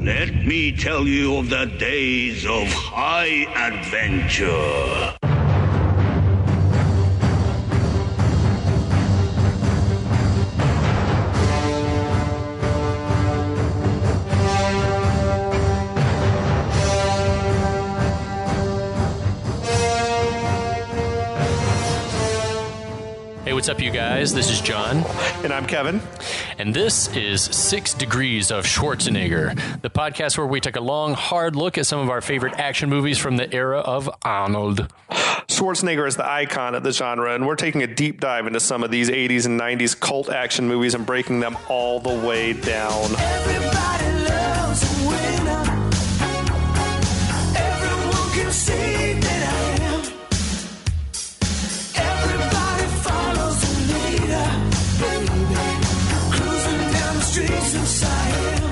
Let me tell you of the days of high adventure. What's up, you guys? This is John. And I'm Kevin. And this is 6 Degrees of Schwarzenegger, the podcast where we take a long, hard look at some of our favorite action movies from the era of Arnold. Schwarzenegger is the icon of the genre, and we're taking a deep dive into some of these 80s and 90s cult action movies and breaking them all the way down. Everybody loves a winner. Everyone can see that I am. Everybody follows a leader, baby. Cruising down the streets of Siam.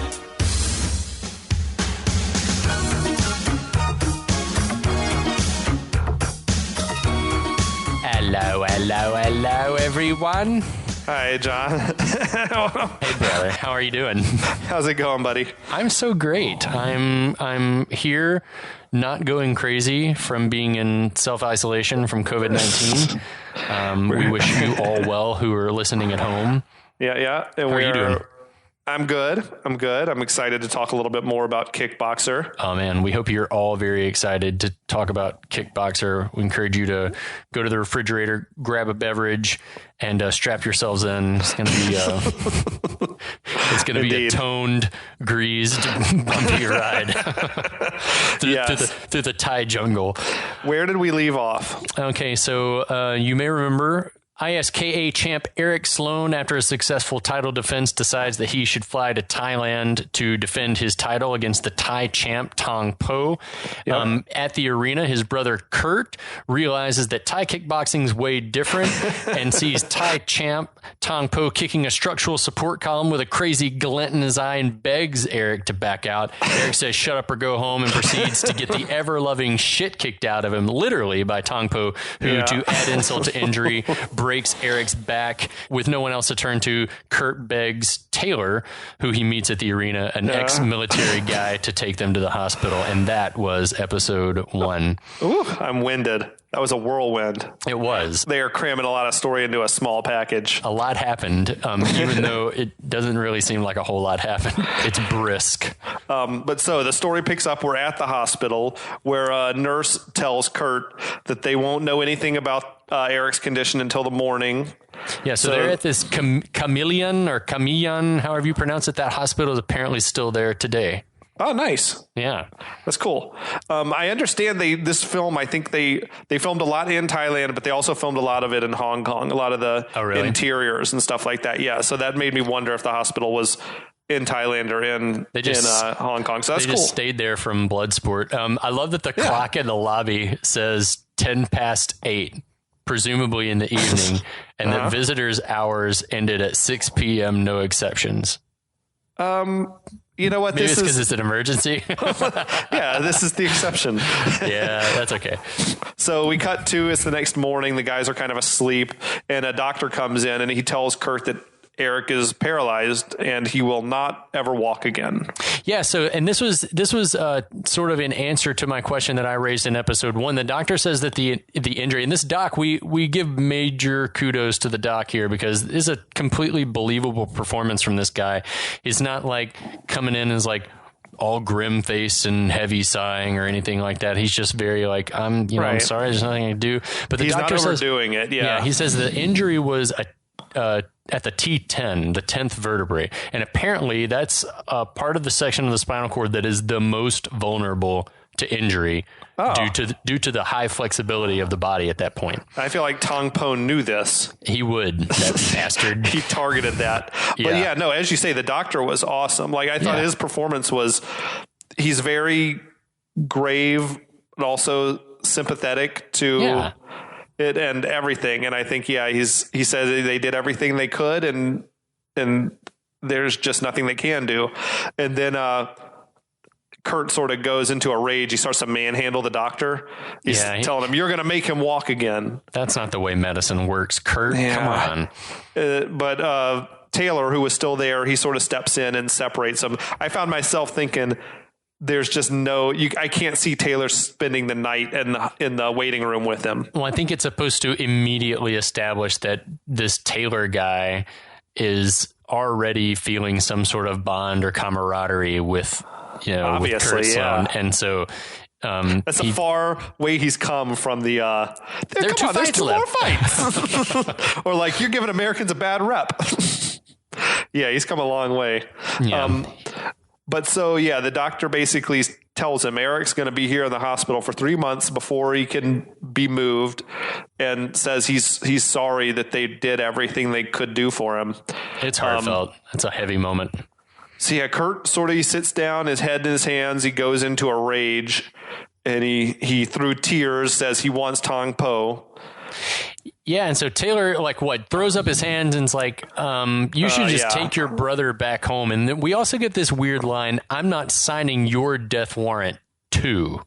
Hello, everyone. Hi, John. Hey, brother. How are you doing? How's it going, buddy? I'm so great. I'm here, not going crazy from being in self-isolation from COVID-19. We wish you all well who are listening at home. Yeah. And How are you doing? I'm good. I'm excited to talk a little bit more about Kickboxer. Oh, man, we hope you're all very excited to talk about Kickboxer. We encourage you to go to the refrigerator, grab a beverage, and strap yourselves in. It's going to be a toned, greased, bumpy ride through the Thai jungle. Where did we leave off? Okay, so you may remember ISKA champ Eric Sloan, after a successful title defense, decides that he should fly to Thailand to defend his title against the Thai champ Tong Po. Yep. At the arena, his brother Kurt realizes that Thai kickboxing is way different and sees Thai champ Tong Po kicking a structural support column with a crazy glint in his eye and begs Eric to back out. Eric says, "Shut up or go home," and proceeds to get the ever-loving shit kicked out of him, literally, by Tong Po, who, to add insult to injury, breaks Eric's back. With no one else to turn to, Kurt begs Taylor, who he meets at the arena, an ex-military guy, to take them to the hospital. And that was episode 1. Ooh, I'm winded. That was a whirlwind. It was. They are cramming a lot of story into a small package. A lot happened, even though it doesn't really seem like a whole lot happened. It's brisk. But so the story picks up. We're at the hospital where a nurse tells Kurt that they won't know anything about Eric's condition until the morning. Yeah, so they're at this Chameleon, however you pronounce it. That hospital is apparently still there today. Oh, nice. Yeah. That's cool. I understand this film, I think they filmed a lot in Thailand, but they also filmed a lot of it in Hong Kong, a lot of the interiors and stuff like that. Yeah, so that made me wonder if the hospital was in Thailand or in Hong Kong. So that's cool. They just stayed there from Bloodsport. I love that the clock in the lobby says 10 past 8. Presumably in the evening, and that visitors' hours ended at 6 p.m., no exceptions. You know what? Maybe it's because it's an emergency. Yeah, this is the exception. Yeah, that's okay. So we cut to, it's the next morning. The guys are kind of asleep, and a doctor comes in, and he tells Kurt that Eric is paralyzed and he will not ever walk again. Yeah. So, and this was sort of in answer to my question that I raised in episode 1. The doctor says that the injury, and this doc, we give major kudos to the doc here, because this is a completely believable performance from this guy. He's not like coming in as like all grim faced and heavy sighing or anything like that. He's just very like, I'm sorry, there's nothing I can do. But the doctor not overdoing it. Yeah. He says the injury was at the T10, the 10th vertebrae. And apparently that's a part of the section of the spinal cord that is the most vulnerable to injury due to the high flexibility of the body at that point. I feel like Tong Po knew this. He would, that bastard. He targeted that. But as you say, the doctor was awesome. Like, I thought his performance he's very grave, but also sympathetic to it and everything. And I think, he said they did everything they could, and there's just nothing they can do. And then Kurt sort of goes into a rage. He starts to manhandle the doctor. He's telling him, "You're going to make him walk again." That's not the way medicine works, Kurt. Come on. But Taylor, who was still there, he sort of steps in and separates them. I found myself thinking, there's just I can't see Taylor spending the night in the waiting room with him. Well, I think it's supposed to immediately establish that this Taylor guy is already feeling some sort of bond or camaraderie with, obviously, with Kurt Sloan. And so that's a far way he's come from the there's two more fights. Or like, you're giving Americans a bad rep. Yeah, he's come a long way. Yeah. But so, the doctor basically tells him Eric's going to be here in the hospital for 3 months before he can be moved, and says he's sorry that they did everything they could do for him. It's heartfelt. It's a heavy moment. So Kurt he sits down, his head in his hands. He goes into a rage, and he through tears says he wants Tong Po. Yeah, and so Taylor throws up his hands and's like, you should just take your brother back home. And then we also get this weird line, I'm not signing your death warrant too.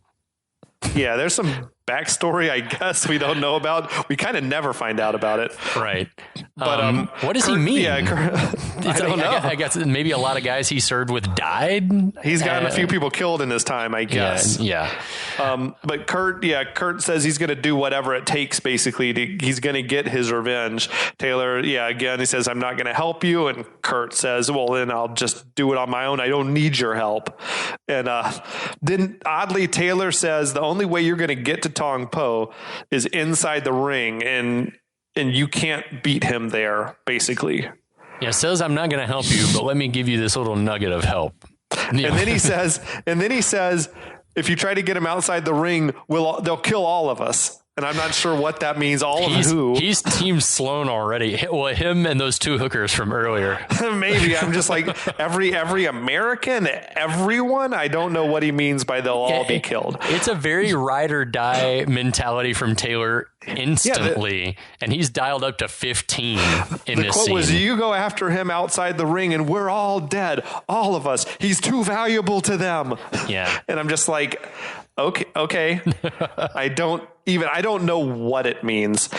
Yeah, there's some backstory, I guess, we don't know about. We kind of never find out about it. Right. But what does he mean? Yeah, I don't know. I guess maybe a lot of guys he served with died. He's gotten a few people killed in his time, I guess. Yeah. But Kurt says he's going to do whatever it takes, basically. He's going to get his revenge. Taylor, again, he says, I'm not going to help you. And Kurt says, well, then I'll just do it on my own. I don't need your help. And then oddly, Taylor says the only way you're going to get to Tong Po is inside the ring, and you can't beat him there, basically. Yeah, says I'm not going to help you, but let me give you this little nugget of help. And then he says, if you try to get him outside the ring, they'll kill all of us. And I'm not sure what that means. He's Team Sloan already. Well, him and those two hookers from earlier. Maybe. I'm just like, every American, everyone. I don't know what he means by they'll all be killed. It's a very ride or die mentality from Taylor instantly. And he's dialed up to 15 in this scene. The quote was, you go after him outside the ring and we're all dead. All of us. He's too valuable to them. Yeah. And I'm just like, okay. I don't know what it means.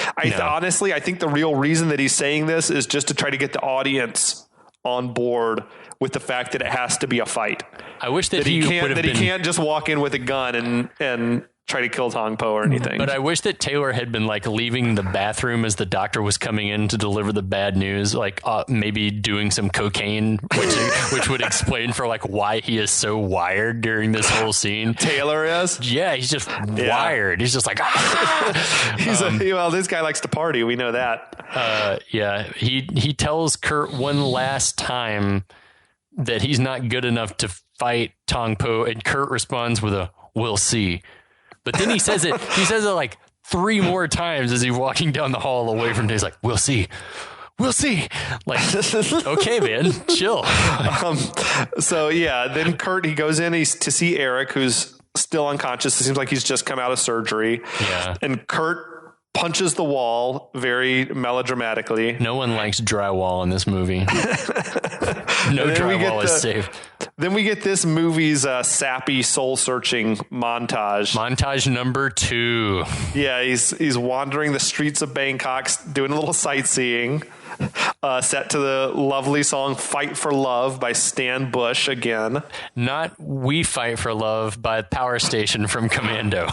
Honestly, I think the real reason that he's saying this is just to try to get the audience on board with the fact that it has to be a fight. I wish that he can't just walk in with a gun and try to kill Tong Po or anything. But I wish that Taylor had been leaving the bathroom as the doctor was coming in to deliver the bad news, maybe doing some cocaine, which would explain for why he is so wired during this whole scene. Taylor is? Yeah, he's just wired. He's just this guy likes to party. We know that. He tells Kurt one last time that he's not good enough to fight Tong Po, and Kurt responds with a "we'll see." But then he says it 3 more times as he's walking down the hall away from him. He's like, "We'll see. We'll see." Okay, man, chill. Then Kurt, he goes in to see Eric, who's still unconscious. It seems like he's just come out of surgery. Yeah. And Kurt punches the wall very melodramatically. No one likes drywall in this movie. No drywall is safe. Then we get this movie's sappy, soul-searching montage. Montage number 2. Yeah, he's wandering the streets of Bangkok, doing a little sightseeing. Set to the lovely song "Fight for Love" by Stan Bush again. Not "We Fight for Love" by Power Station from Commando.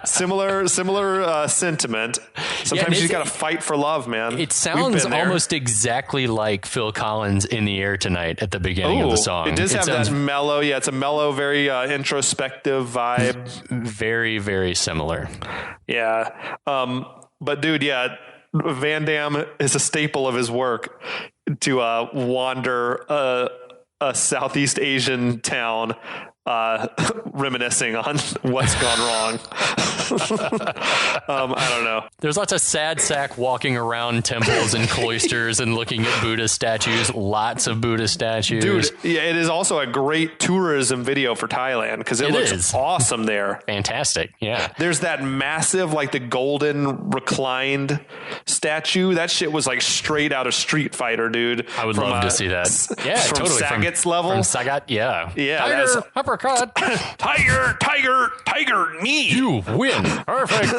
Similar sentiment. Sometimes you got to fight for love, man. It sounds almost exactly like Phil Collins' "In the Air Tonight" at the beginning of the song. It does have that mellow. Yeah, it's a mellow, very introspective vibe. Very, very similar. Yeah. But dude, Van Damme is a staple of his work to wander a Southeast Asian town, reminiscing on what's gone wrong. I don't know. There's lots of sad sack walking around temples and cloisters and looking at Buddha statues. Lots of Buddha statues. Dude, it is also a great tourism video for Thailand because it looks awesome there. Fantastic. Yeah. There's that massive, the golden reclined statue. That shit was straight out of Street Fighter, dude. I would love to see that. Yeah, from totally. Sagat's level. From Sagat, yeah. Yeah. uppercut. Tiger, me. You win. Perfect.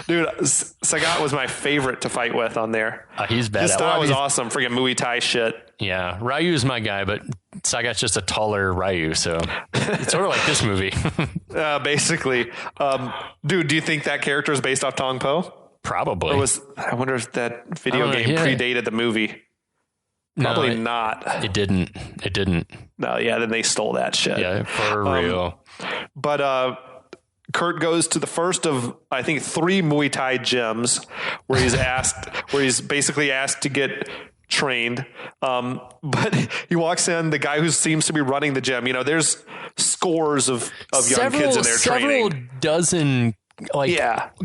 Dude, Sagat was my favorite to fight with on there. He's bad. His style was awesome. Freaking Muay Thai shit. Yeah, Ryu's my guy, but Sagat's just a taller Ryu, so it's sort of like this movie. Basically. Dude, do you think that character is based off Tong Po? Probably. I wonder if that video game predated the movie. Probably not. It didn't. No, yeah, then they stole that shit. Yeah, for real. But Kurt goes to the first of, I think, 3 Muay Thai gyms where he's basically asked to get trained. But he walks in, the guy who seems to be running the gym, there's scores of young kids in there training. Several dozen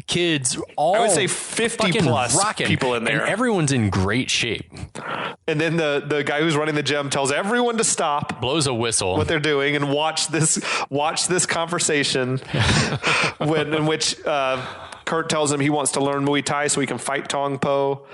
kids, all I would say 50 plus rocking, people in there. And everyone's in great shape. And then the guy who's running the gym tells everyone to stop, blows a whistle, what they're doing, and watch this conversation in which Kurt tells him he wants to learn Muay Thai so he can fight Tong Po.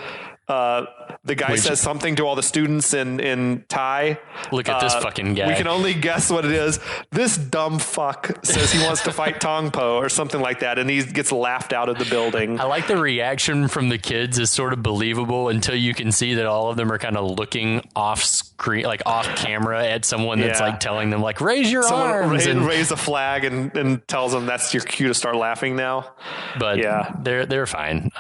The guy says something to all the students in Thai. Look at this fucking guy. We can only guess what it is. This dumb fuck says he wants to fight Tong Po or something like that, and he gets laughed out of the building. I like the reaction from the kids is sort of believable until you can see that all of them are kind of looking off screen, like off camera at someone that's like telling them like, raise your arms. Raise a flag and tells them that's your cue to start laughing now. But they're fine.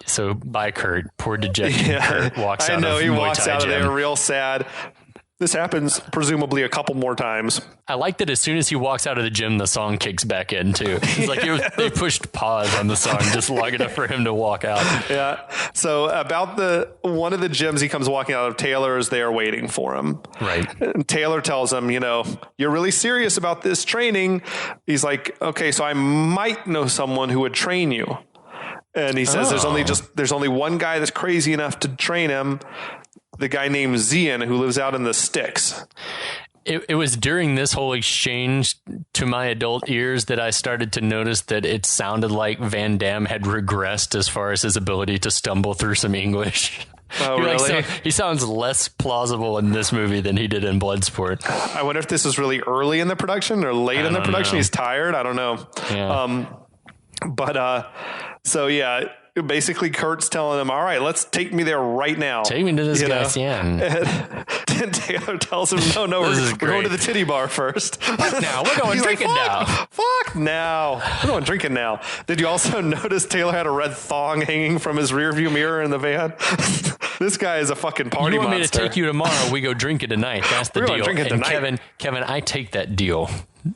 So bye, Kurt. Poor dejected Kurt walks out. I know, he walks out of there real sad. This happens presumably a couple more times. I like that as soon as he walks out of the gym, the song kicks back in too. It's like they pushed pause on the song just long enough for him to walk out. Yeah. So about one of the gyms he comes walking out of, Taylor is there waiting for him. Right. And Taylor tells him, you're really serious about this training. He's like, okay, so I might know someone who would train you. And he says there's only one guy that's crazy enough to train him. The guy named Xian, who lives out in the sticks. It was during this whole exchange to my adult ears that I started to notice that it sounded like Van Damme had regressed as far as his ability to stumble through some English. Oh, really? He sounds less plausible in this movie than he did in Bloodsport. I wonder if this is really early in the production or late in the production. He's tired. I don't know. Yeah. So yeah, basically Kurt's telling him, all right, let's take me there right now. Take me to this guy, Xian. And Taylor tells him, no, we're going to the titty bar first. Fuck now, we're going drinking now. Fuck now. We're going drinking now. Did you also notice Taylor had a red thong hanging from his rearview mirror in the van? This guy is a fucking party monster. You want me to take you tomorrow? We go drinking tonight. That's the deal. And Kevin, I take that deal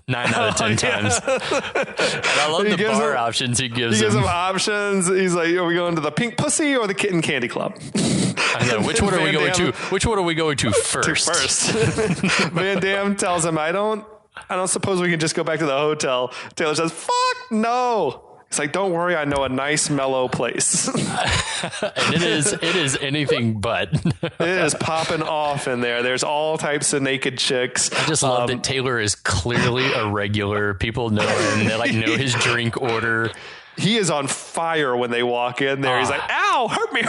9 out of 10 times. And I love the bar options he gives him. He gives him options. He's like, are we going to the Pink Pussy or the Kitten Candy Club? I know. Which one are we going to? Which one are we going to first? Van Damme tells him, I don't suppose we can just go back to the hotel. Taylor says, fuck no. It's like, don't worry, I know a nice, mellow place. And it is anything but. It is popping off in there. There's all types of naked chicks. I just love that Taylor is clearly a regular. People know him. They know his drink order. He is on fire when they walk in there. He's like, ow, hurt me.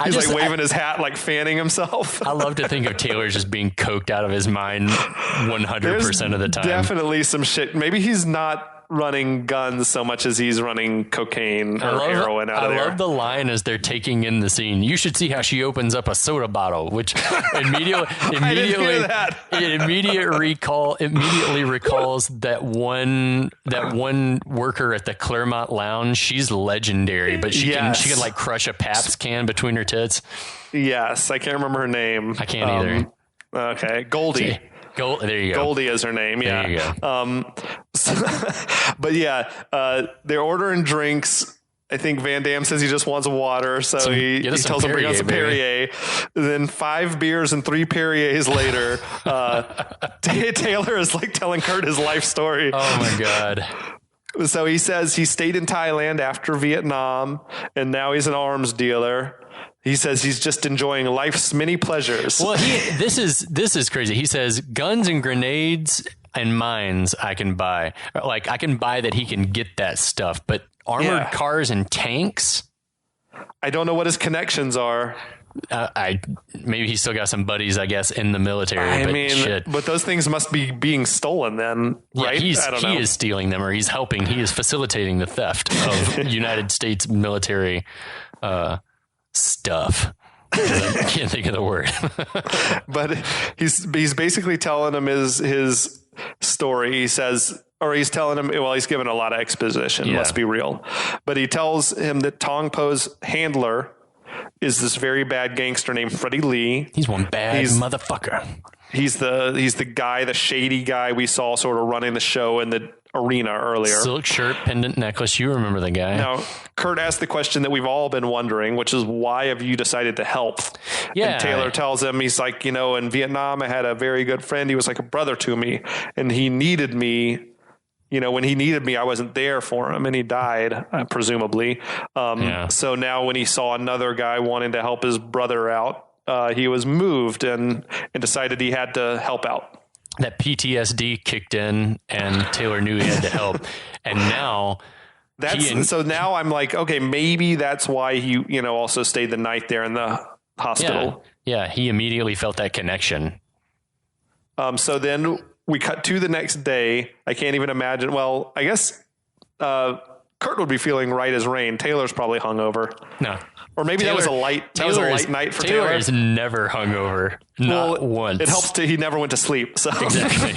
He's waving his hat, like fanning himself. I love to think of Taylor just being coked out of his mind 100% of the time. Definitely some shit. Maybe he's not running guns so much as he's running cocaine or heroin out of there. I love the line as they're taking in the scene. You should see how she opens up a soda bottle, which immediately recalls that one worker at the Claremont Lounge. She's legendary, but she can like crush a Pabst can between her tits. Yes, I can't remember her name. I can't either. Okay, Goldie. There you go. Goldie is her name. Yeah. There you go. But yeah, they're ordering drinks. I think Van Damme says he just wants water, so he tells him bring out some Perrier. Then 5 beers and 3 Perriers later, Taylor is like telling Kurt his life story. Oh my God. So he says he stayed in Thailand after Vietnam, and now he's an arms dealer. He says he's just enjoying life's many pleasures. Well, this is crazy. He says guns and grenades and mines I can buy. Like I can buy that he can get that stuff, but armored cars and tanks? I don't know what his connections are. Maybe he's still got some buddies, I guess, in the military. But those things must be being stolen then, right? He is stealing them, or he's helping. He is facilitating the theft of United States military stuff. I can't think of the word. But he's basically telling him his story. He says, or he's telling him, well, he's given a lot of exposition. Let's be real. But he tells him that Tong Po's handler is this very bad gangster named Freddie Lee. He's one bad motherfucker. He's the guy, the shady guy we saw sort of running the show in the arena earlier. Silk shirt, pendant necklace. You remember the guy. Now, Kurt asked the question that we've all been wondering, which is, why have you decided to help? Yeah. And Taylor tells him, he's like, in Vietnam, I had a very good friend. He was like a brother to me, and he needed me. When he needed me, I wasn't there for him, and he died, presumably. So now when he saw another guy wanting to help his brother out, he was moved and decided he had to help out. That PTSD kicked in, and Taylor knew he had to help. And now so now I'm like, okay, maybe that's why he, also stayed the night there in the hospital. Yeah. He immediately felt that connection. So then we cut to the next day. I can't even imagine. Well, I guess, Kurt would be feeling right as rain. Taylor's probably hungover. No. Or maybe that was a light night for Taylor. Taylor is never hungover. Not once. It helps he never went to sleep. So exactly.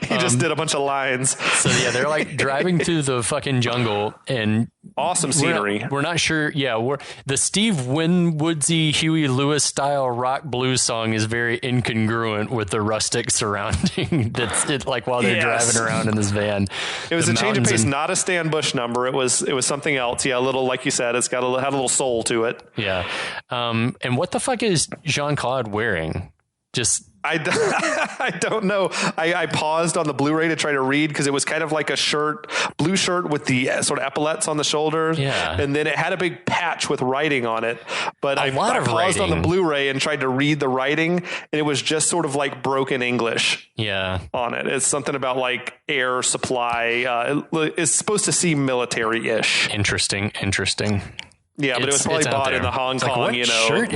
He just did a bunch of lines. So yeah, they're like driving through the fucking jungle, and awesome scenery. We're not sure. Yeah, the Steve Winwoodsy, Huey Lewis style rock blues song is very incongruent with the rustic surrounding. Like while they're driving around in this van. It was a change of pace, not a Stan Bush number. It was something else. Yeah, a little, like you said, it's had a little soul to it. Yeah. And what the fuck is Jean-Claude wearing? I don't know. I paused on the Blu-ray to try to read, because it was kind of like a blue shirt with the sort of epaulets on the shoulders. Yeah. And then it had a big patch with writing on it. But I paused on the Blu-ray and tried to read the writing, and it was just sort of like broken English. Yeah. On it. It's something about like air supply. It's supposed to seem military-ish. Interesting. Yeah, but it was probably bought in the Hong Kong,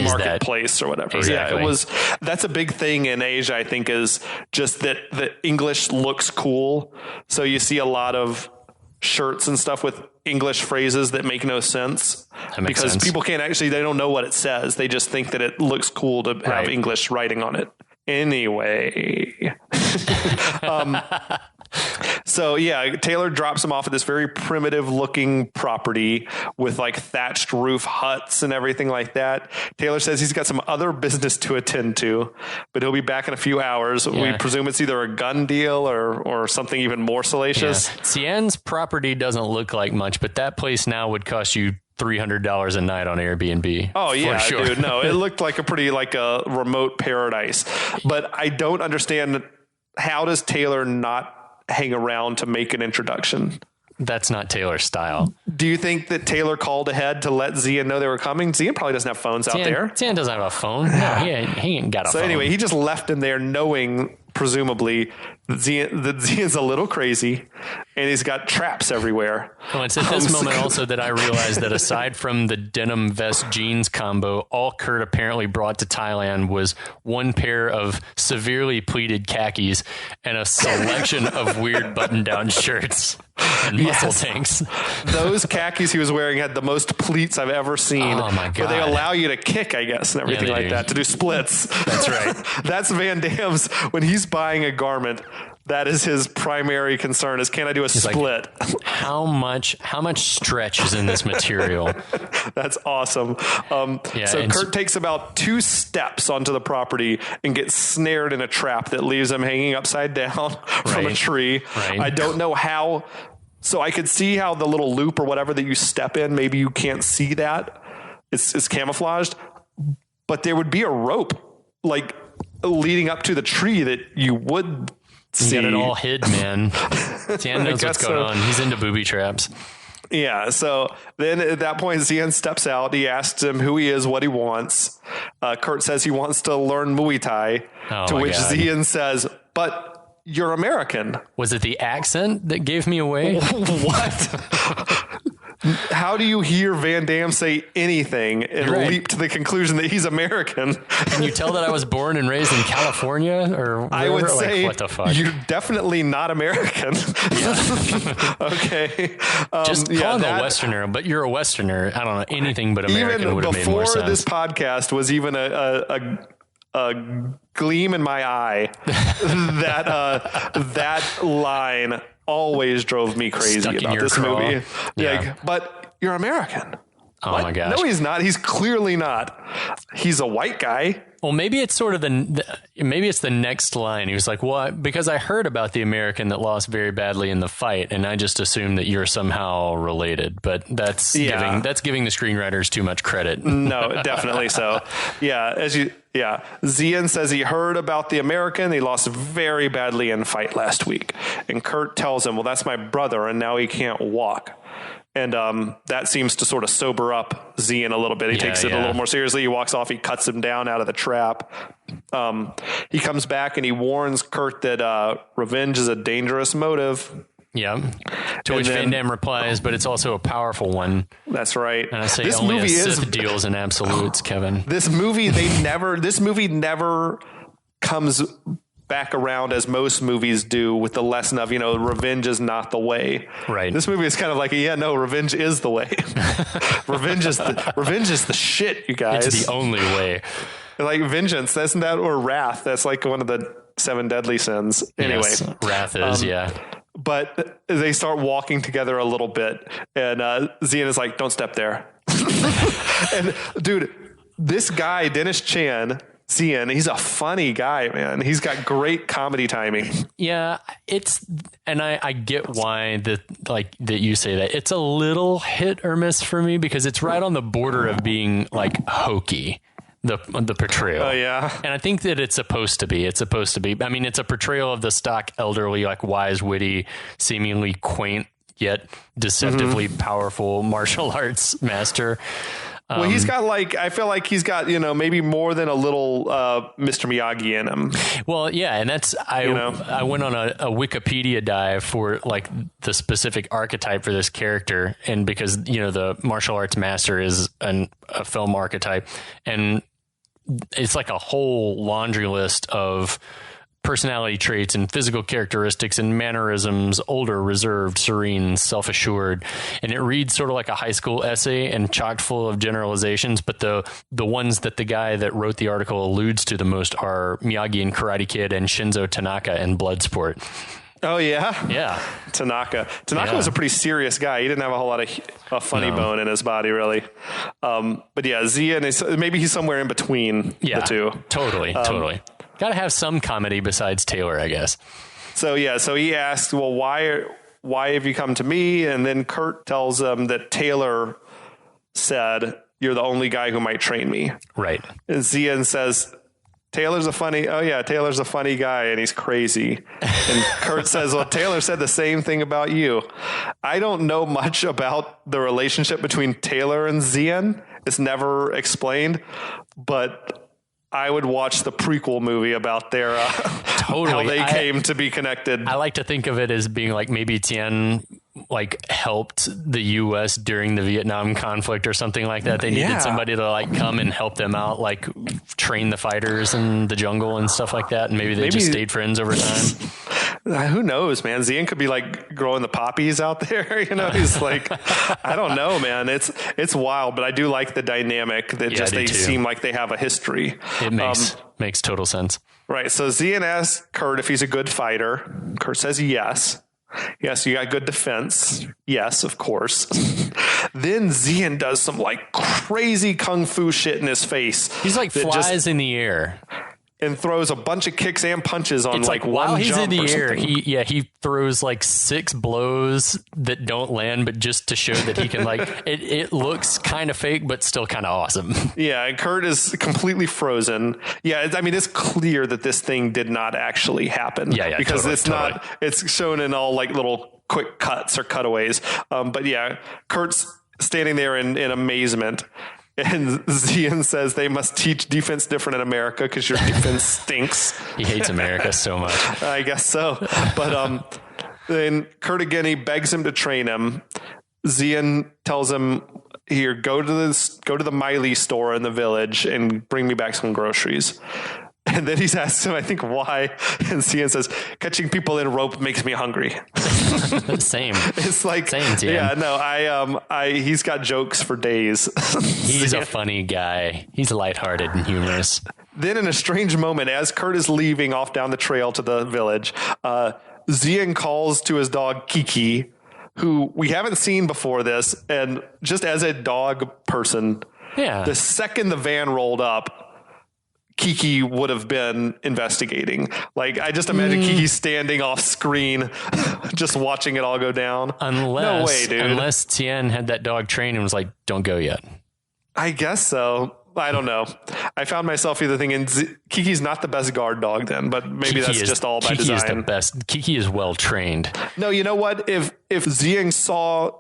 marketplace or whatever. Exactly. Yeah, that's a big thing in Asia, I think, is just that the English looks cool. So you see a lot of shirts and stuff with English phrases that make no sense, because people they don't know what it says. They just think that it looks cool to have English writing on it. Anyway. So yeah, Taylor drops him off at this very primitive looking property with like thatched roof huts and everything like that. Taylor says he's got some other business to attend to, but he'll be back in a few hours. Yeah. We presume it's either a gun deal or something even more salacious. Yeah. Xian's property doesn't look like much, but that place now would cost you $300 a night on Airbnb. Oh yeah, sure. Dude. No, it looked like a remote paradise, but I don't understand, how does Taylor not hang around to make an introduction? That's not Taylor's style. Do you think that Taylor called ahead to let Xian know they were coming? Xian probably doesn't have phones out there. Xian doesn't have a phone. No, he ain't got a phone. So anyway, he just left him there knowing, presumably, that Xian's a little crazy and he's got traps everywhere. Well, it's at this moment also that I realized that aside from the denim vest jeans combo, all Kurt apparently brought to Thailand was one pair of severely pleated khakis and a selection of weird button-down shirts and muscle tanks. Those khakis he was wearing had the most pleats I've ever seen. Oh my God. But they allow you to kick, I guess, and everything like that, to do splits. That's right. That's Van Damme's, when he's buying a garment, that is his primary concern, is, can I do a split? Like, how much stretch is in this material? That's awesome. So Kurt takes about 2 steps onto the property and gets snared in a trap that leaves him hanging upside down from a tree. Right. I don't know how. So I could see how the little loop or whatever that you step in, maybe you can't see that. It's camouflaged, but there would be a rope like leading up to the tree that you would see. You got it all hid, man. Xian knows what's going on. He's into booby traps. Yeah. So then at that point, Xian steps out. He asks him who he is, what he wants. Kurt says he wants to learn Muay Thai, to which Xian says, but you're American. Was it the accent that gave me away? What? How do you hear Van Damme say anything and leap to the conclusion that he's American? Can you tell that I was born and raised in California or wherever? I would say, what the fuck? You're definitely not American. Yeah. Okay. Just call him a Westerner, but you're a Westerner. I don't know. Anything but American would have made more sense. Before this podcast was even a gleam in my eye, that line always drove me crazy about this movie. Yeah. But you're American. Oh what? my gosh. No, he's not. He's clearly not. He's a white guy. Well, maybe it's sort of maybe it's the next line. He was like, well, because I heard about the American that lost very badly in the fight, and I just assumed that you're somehow related. But that's giving the screenwriters too much credit. No, definitely so. Yeah. Xian says he heard about the American. He lost very badly in fight last week. And Kurt tells him, well, that's my brother, and now he can't walk. And that seems to sort of sober up Xian a little bit. He takes it a little more seriously. He walks off. He cuts him down out of the trap. He comes back and he warns Kurt that revenge is a dangerous motive. Yeah. To which Van Damme replies, but it's also a powerful one. That's right. And I say this only movie Sith deals in absolutes, Kevin. This movie never comes back around as most movies do with the lesson of, revenge is not the way. Right. This movie is kind of like, revenge is the way. Revenge is the shit, you guys. It's the only way. Like vengeance, isn't that, or wrath? That's like one of the 7 deadly sins. Anyway, yes, wrath is, But they start walking together a little bit, and Xian is like, "Don't step there." And dude, this guy Dennis Chan, Xian, he's a funny guy, man. He's got great comedy timing. Yeah, I get why that you say that. It's a little hit or miss for me because it's right on the border of being like hokey. The portrayal. Oh yeah. And I think that it's supposed to be. I mean, it's a portrayal of the stock elderly, like wise, witty, seemingly quaint, yet deceptively powerful martial arts master. Well, he's got I feel like he's got, maybe more than a little Mr. Miyagi in him. Well, yeah. And I went on a Wikipedia dive for like the specific archetype for this character. And because, the martial arts master is a film archetype, and it's like a whole laundry list of personality traits and physical characteristics and mannerisms: older, reserved, serene, self-assured. And it reads sort of like a high school essay and chock full of generalizations. But the ones that the guy that wrote the article alludes to the most are Miyagi and Karate Kid and Shinzo Tanaka and Bloodsport. Oh yeah. Yeah. Tanaka was a pretty serious guy. He didn't have a whole lot of funny bone in his body, really. But yeah, Xian maybe he's somewhere in between the two. Totally. Got to have some comedy besides Taylor, I guess. So he asks, well, why have you come to me? And then Kurt tells him that Taylor said, you're the only guy who might train me. Right. And Xian says, Taylor's a funny guy and he's crazy. And Kurt says, well, Taylor said the same thing about you. I don't know much about the relationship between Taylor and Xian. It's never explained, but I would watch the prequel movie about their how they came to be connected. I like to think of it as being like maybe Xian helped the U.S. during the Vietnam conflict or something like that. They needed somebody to come and help them out, train the fighters in the jungle and stuff like that. And maybe they just stayed friends over time. Who knows, man? Xian could be growing the poppies out there. He's I don't know, man. It's wild, but I do like the dynamic that they seem like they have a history. It makes total sense. Right. So Xian asks Kurt if he's a good fighter. Kurt says yes. Yes, you got good defense. Yes, of course. Then Xian does some crazy kung fu shit in his face. He's flies in the air. And throws a bunch of kicks and punches on one while he's jump in the or air. He throws 6 blows that don't land, but just to show that he can it looks kind of fake, but still kind of awesome. Yeah, and Kurt is completely frozen. Yeah, it's clear that this thing did not actually happen. Yeah, because it's shown in all little quick cuts or cutaways. But yeah, Kurt's standing there in amazement. And Xian says they must teach defense different in America because your defense stinks. He hates America so much. I guess so. But then Kurt again, he begs him to train him. Xian tells him, here, go to the Miley store in the village and bring me back some groceries. And then he's asked him, I think, why. And Xian says, catching people in rope makes me hungry. Same. It's like, same, Xian. Yeah, no, he's got jokes for days. He's a funny guy. He's lighthearted and humorous. Then in a strange moment, as Kurt is leaving off down the trail to the village, Xian calls to his dog Kiki, who we haven't seen before this. And just as a dog person, the second the van rolled up, Kiki would have been investigating. Like, I just imagine Kiki standing off screen, just watching it all go down. No way, dude. Unless Xian had that dog trained and was like, don't go yet. I guess so. I don't know. I found myself either thinking Kiki's not the best guard dog then, but maybe that's just all by design. Kiki is the best. Kiki is well trained. No, you know what? If Xian saw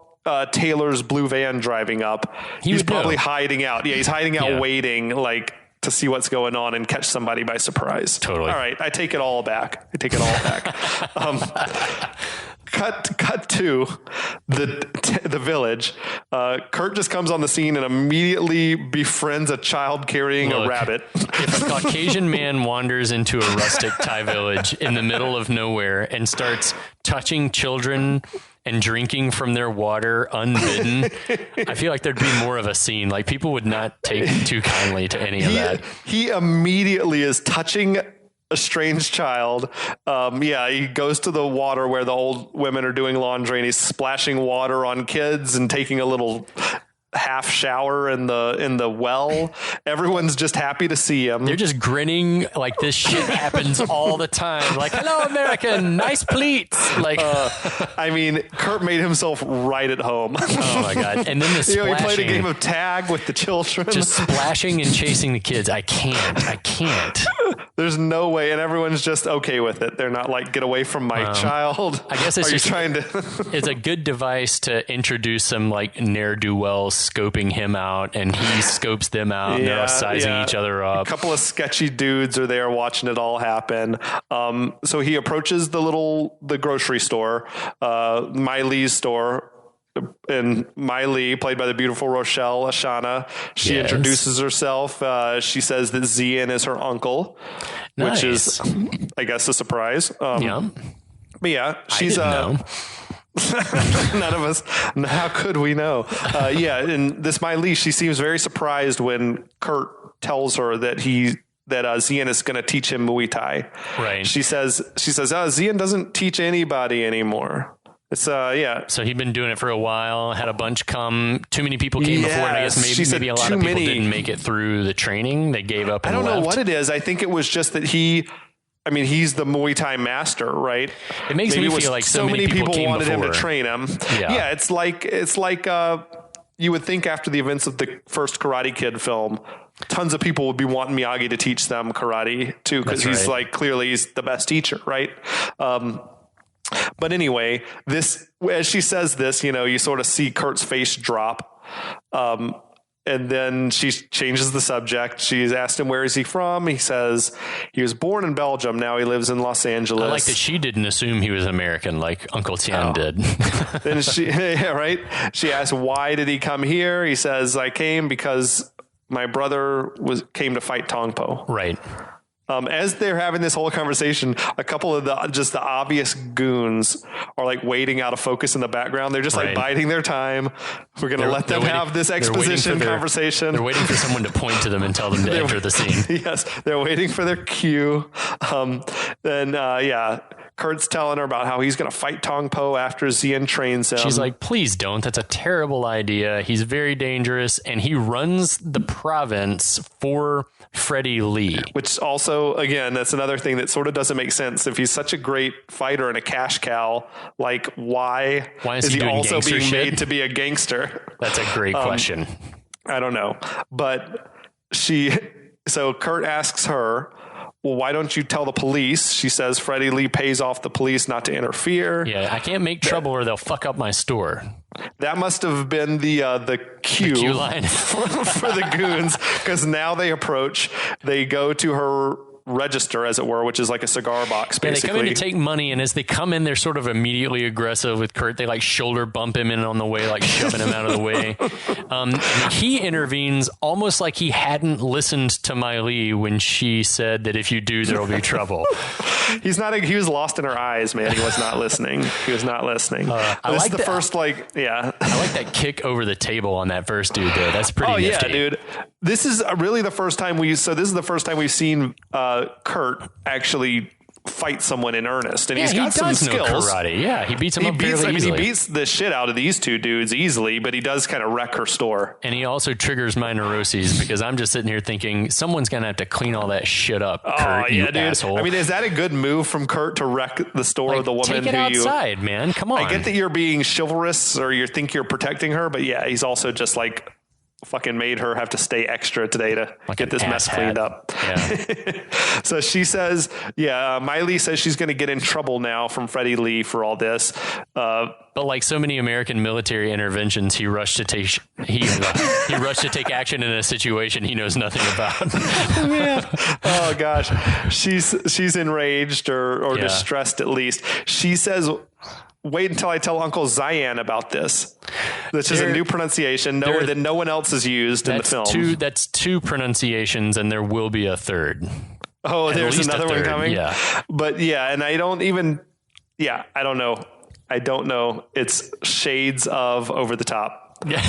Taylor's blue van driving up, he's probably hiding out. Yeah, he's hiding out waiting, like, to see what's going on and catch somebody by surprise. Totally. All right, I take it all back. Cut to the village. Kurt just comes on the scene and immediately befriends a child carrying a rabbit. If a Caucasian man wanders into a rustic Thai village in the middle of nowhere and starts touching children and drinking from their water unbidden, I feel like there'd be more of a scene. Like, people would not take too kindly to any of that. He immediately is touching a strange child. He goes to the water where the old women are doing laundry, and he's splashing water on kids and taking a little half shower in the well. Everyone's just happy to see him. They're just grinning like this shit happens all the time. Like, hello, American, nice pleats. Like, I mean, Kurt made himself right at home. Oh my God. And then the splashing. He played a game of tag with the children. Just splashing and chasing the kids. I can't. There's no way. And everyone's just okay with it. They're not like, get away from my child. I guess it's just trying to. It's a good device to introduce some like ne'er-do-wells scoping him out, and he scopes them out, and they're all sizing each other up. A couple of sketchy dudes are there watching it all happen. So he approaches the grocery store, Miley's store, and Miley, played by the beautiful Rochelle Ashana, she introduces herself. She says that Xian is her uncle, which is, I guess, a surprise. But yeah, she's none of us. How could we know? And this Miley, she seems very surprised when Kurt tells her that Xian is going to teach him Muay Thai. Right. She says, Xian doesn't teach anybody anymore. It's So he'd been doing it for a while, had a bunch come. Too many people came before, and I guess maybe a lot of people didn't make it through the training. They gave up and left. I don't know what it is. I think it was just that he's the Muay Thai master, right? It makes me feel like so many people wanted before him to train him. Yeah, it's like you would think after the events of the first Karate Kid film, tons of people would be wanting Miyagi to teach them karate too, because he's like, clearly he's the best teacher, right? But anyway, as she says this, you sort of see Kurt's face drop. And then she changes the subject. She's asked him, where is he from? He says he was born in Belgium. Now he lives in Los Angeles. I like that she didn't assume he was American like Uncle Xian did. Then she asked, why did he come here? He says, I came because my brother came to fight Tong Po. Right. As they're having this whole conversation, a couple of the obvious goons are like waiting out of focus in the background. They're just like biding their time. We're going to let them have this exposition conversation. They're waiting for someone to point to them and tell them to enter the scene. Yes, they're waiting for their cue. Kurt's telling her about how he's going to fight Tong Po after Xian trains him. She's like, please don't. That's a terrible idea. He's very dangerous, and he runs the province for Freddie Lee. Which also, again, that's another thing that sort of doesn't make sense. If he's such a great fighter and a cash cow, like why is he also being made to be a gangster? That's a great question. I don't know. But so Kurt asks her, well, why don't you tell the police? She says Freddie Lee pays off the police not to interfere. Yeah, I can't make trouble or they'll fuck up my store. That must have been the cue line for the goons, because now they approach. They go to register, as it were, which is like a cigar box, basically. Yeah, they come in to take money, and as they come in, they're sort of immediately aggressive with Kurt. They like shoulder bump him in on the way, like shoving him out of the way. And he intervenes almost like he hadn't listened to Miley when she said that if you do, there will be trouble. He was lost in her eyes, man. He was not listening. This is the first, I like that kick over the table on that first dude there. That's pretty nifty. Yeah, dude. This is really the first time we've seen Kurt actually fight someone in earnest, and he's got some skills. Karate. Yeah, he beats him up fairly easily. He beats the shit out of these two dudes easily, but he does kind of wreck her store. And he also triggers my neuroses because I'm just sitting here thinking someone's gonna have to clean all that shit up. Kurt, you dude. Asshole. I mean, is that a good move from Kurt to wreck the store of the woman? Take it outside, man. Come on. I get that you're being chivalrous or you think you're protecting her, but yeah, he's also just like fucking made her have to stay extra today to get this mess cleaned up. Yeah. So she says, Miley says she's going to get in trouble now from Freddie Lee for all this. But like so many American military interventions, he rushed to take action in a situation he knows nothing about. Oh gosh, she's enraged or distressed at least. She says, wait until I tell Uncle Xian about this. This is a new pronunciation that no one else has used in the film. That's two pronunciations, and there will be a third. Oh, there's another one coming? Yeah. But and I don't know. I don't know. It's shades of over the top. Yeah.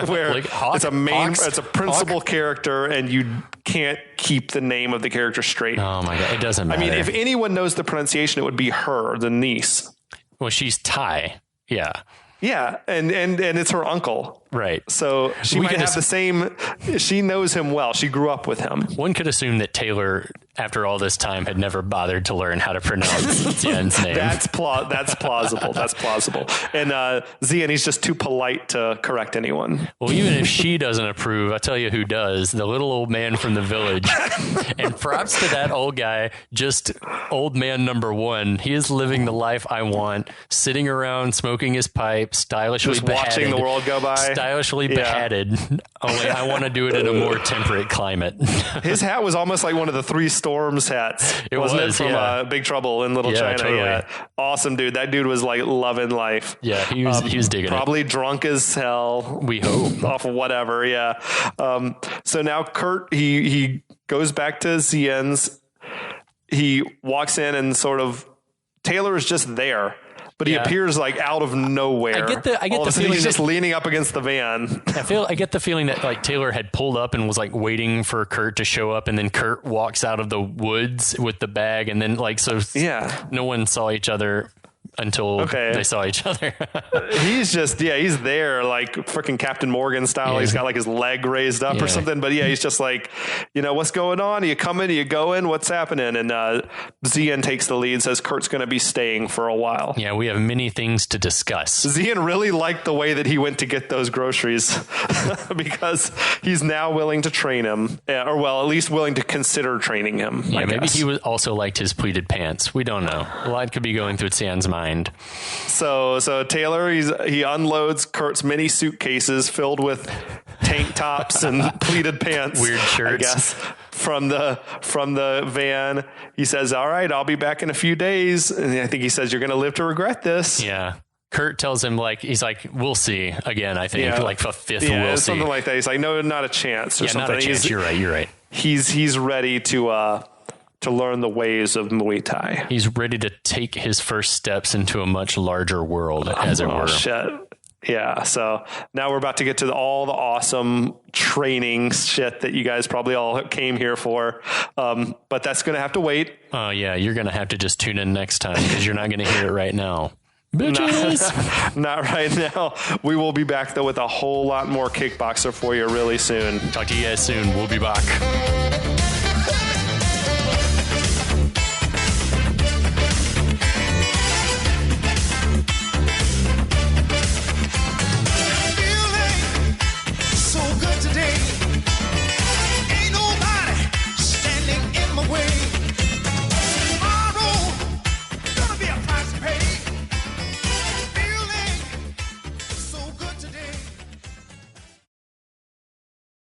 Where it's a principal character and you can't keep the name of the character straight. Oh my God. It doesn't matter. I mean, if anyone knows the pronunciation, it would be her, the niece. Well, she's Thai. Yeah. Yeah. And it's her uncle. Right. So she might have the same, she knows him well. She grew up with him. One could assume that Taylor, after all this time, had never bothered to learn how to pronounce Xian's name. That's plausible. That's plausible. And Xian, he's just too polite to correct anyone. Well, even if she doesn't approve, I'll tell you who does. The little old man from the village. And props to that old guy, just old man number one. He is living the life I want, sitting around, smoking his pipe, stylishly just beheaded. Watching the world go by. Stylishly beheaded. Only I want to do it in a more temperate climate. His hat was almost like one of the Three Storms hats. Wasn't it from Big Trouble in Little China? Totally. Yeah. Awesome, dude. That dude was like loving life. Yeah, he was digging probably drunk as hell. We hope. Off of whatever, yeah. So now Kurt, he goes back to Xian's. He walks in and sort of, Taylor is just there. But he appears like out of nowhere. I get the feeling he's just leaning up against the van. I get the feeling that like Taylor had pulled up and was like waiting for Kurt to show up, and then Kurt walks out of the woods with the bag, and then no one saw each other until they saw each other. He's just, he's there like freaking Captain Morgan style. Yeah. He's got like his leg raised up or something. But he's just like, what's going on? Are you coming? Are you going? What's happening? And Xian takes the lead, says Kurt's going to be staying for a while. Yeah, we have many things to discuss. Xian really liked the way that he went to get those groceries because he's now willing to train him, or at least willing to consider training him. Yeah, maybe he also liked his pleated pants. We don't know. A lot could be going through Xian's mind. So Taylor, he unloads Kurt's many suitcases filled with tank tops and pleated pants, weird shirts, I guess, from the van. He says, "All right, I'll be back in a few days." And I think he says, "You're going to live to regret this." Yeah. Kurt tells him he's like, "We'll see." Again, I think like a fifth. We'll see. Something like that. He's like, "No, not a chance." Or something. Not a chance. You're right. He's ready to learn the ways of Muay Thai. He's ready to take his first steps into a much larger world, as it were. Shit. Yeah. So now we're about to get to all the awesome training shit that you guys probably all came here for. But that's going to have to wait. Oh, yeah. You're going to have to just tune in next time because you're not going to hear it right now. Bitches. Not right now. We will be back, though, with a whole lot more Kickboxer for you really soon. Talk to you guys soon. We'll be back.